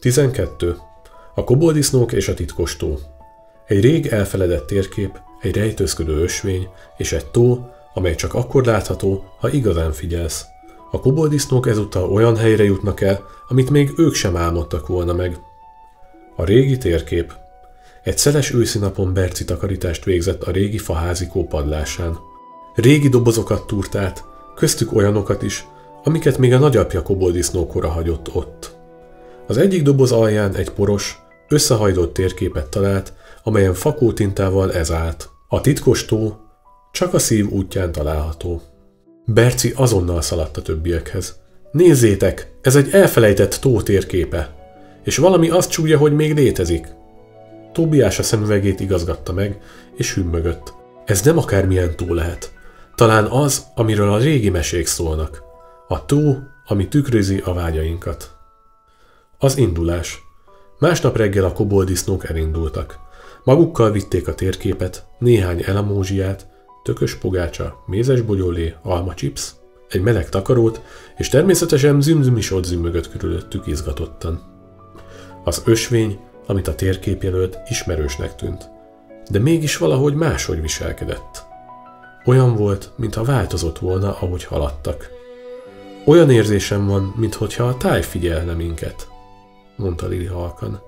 12. A kobolddisznók és a titkos tó. Egy rég elfeledett térkép, egy rejtőzködő ösvény és egy tó, amely csak akkor látható, ha igazán figyelsz. A kobolddisznók ezúttal olyan helyre jutnak el, amit még ők sem álmodtak volna meg. A régi térkép. Egy szeles őszi napon Berci takarítást végzett a régi faházikó padlásán. Régi dobozokat túrt át, köztük olyanokat is, amiket még a nagyapja kobolddisznókora hagyott ott. Az egyik doboz alján egy poros, összehajtott térképet talált, amelyen fakótintával ez állt. A titkos tó csak a szív útján található. Berci azonnal szaladt a többiekhez. Nézzétek, ez egy elfelejtett tó térképe, és valami azt csúgja, hogy még létezik. Tóbiás a szemüvegét igazgatta meg, és hümmögött. Ez nem akármilyen tó lehet. Talán az, amiről a régi mesék szólnak. A tó, ami tükrözi a vágyainkat. Az indulás. Másnap reggel a kobolddisznók elindultak. Magukkal vitték a térképet, néhány elamózsiát, tökös pogácsa, mézes bogyólé, almacsipsz, egy meleg takarót, és természetesen Zümzüm is ott zümmögött körülöttük izgatottan. Az ösvény, amit a térkép jelölt, ismerősnek tűnt, de mégis valahogy máshogy viselkedett. Olyan volt, mintha változott volna, ahogy haladtak. Olyan érzésem van, minthogyha a táj figyelne minket, mondta Lili halkan.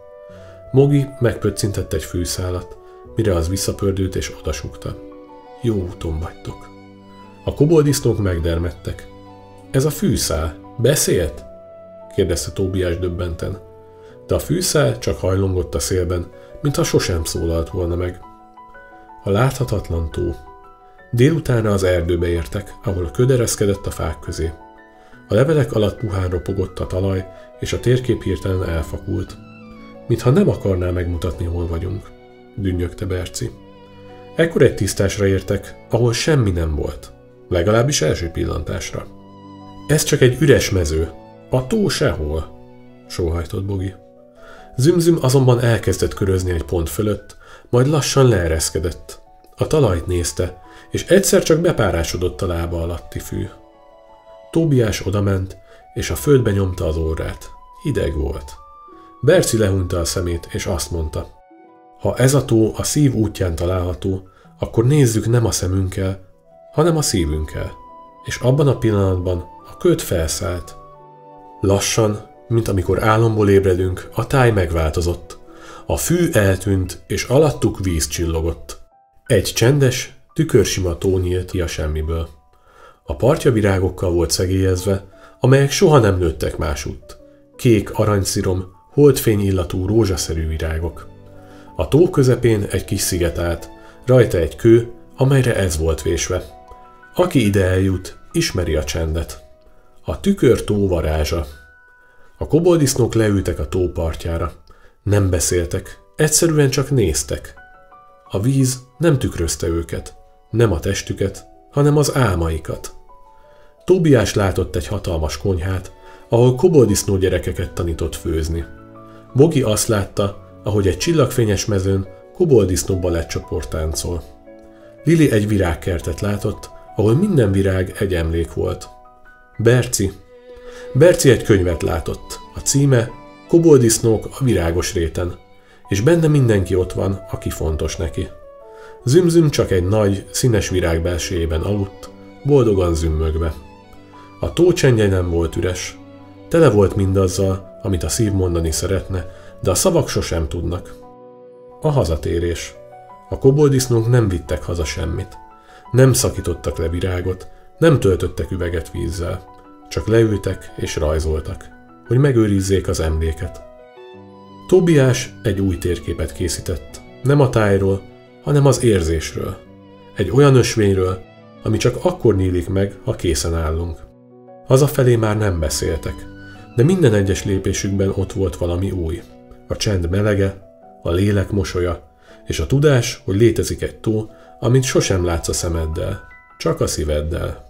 Mogi megpöccintett egy fűszálat, mire az visszapördült és odasugta. Jó úton vagytok. A kobolddisznók megdermedtek. Ez a fűszál. Beszélt? kérdezte Tóbiás döbbenten. De a fűszál csak hajlongott a szélben, mintha sosem szólalt volna meg. A láthatatlan tó. Délutánra az erdőbe értek, ahol ködereszkedett a fák közé. A levelek alatt puhán ropogott a talaj, és a térkép hirtelen elfakult. Mintha nem akarná megmutatni, hol vagyunk, dünnyögte Berci. Ekkor egy tisztásra értek, ahol semmi nem volt, legalábbis első pillantásra. Ez csak egy üres mező, a tó sehol, sóhajtott Bogi. Zümzüm azonban elkezdett körözni egy pont fölött, majd lassan leereszkedett. A talajt nézte, és egyszer csak bepárásodott a lába alatti fű. Tóbiás odament, és a földbe nyomta az orrát. Hideg volt. Berci lehúnyta a szemét, és azt mondta. Ha ez a tó a szív útján található, akkor nézzük nem a szemünkkel, hanem a szívünkkel. És abban a pillanatban a köd felszállt. Lassan, mint amikor álomból ébredünk, a táj megváltozott. A fű eltűnt, és alattuk víz csillogott. Egy csendes, tükörsima tó nyílt ki a semmiből. A partja virágokkal volt szegélyezve, amelyek soha nem nőttek másutt. Kék aranyszirom, holdfény illatú rózsaszerű virágok. A tó közepén egy kis sziget állt, rajta egy kő, amelyre ez volt vésve. Aki ide eljut, ismeri a csendet. A tükör tó varázsa. A kobolddisznók leültek a tó partjára. Nem beszéltek, egyszerűen csak néztek. A víz nem tükrözte őket, nem a testüket, hanem az álmaikat. Tóbiás látott egy hatalmas konyhát, ahol kobolddisznó gyerekeket tanított főzni. Bogi azt látta, ahogy egy csillagfényes mezőn kobolddisznó balettcsoport táncol. Lili egy virágkertet látott, ahol minden virág egy emlék volt. Berci egy könyvet látott, a címe Kobolddisznók a virágos réten, és benne mindenki ott van, aki fontos neki. Zümzüm csak egy nagy, színes virág belsejében aludt, boldogan zümmögve. A tó csendje nem volt üres. Tele volt mindazzal, amit a szív mondani szeretne, de a szavak sosem tudnak. A hazatérés. A kobolddisznók nem vittek haza semmit. Nem szakítottak le virágot, nem töltöttek üveget vízzel. Csak leültek és rajzoltak, hogy megőrizzék az emléket. Tóbiás egy új térképet készített. Nem a tájról, hanem az érzésről. Egy olyan ösvényről, ami csak akkor nyílik meg, ha készen állunk. Hazafelé már nem beszéltek, de minden egyes lépésükben ott volt valami új. A csend melege, a lélek mosolya, és a tudás, hogy létezik egy tó, amit sosem látsz a szemeddel, csak a szíveddel.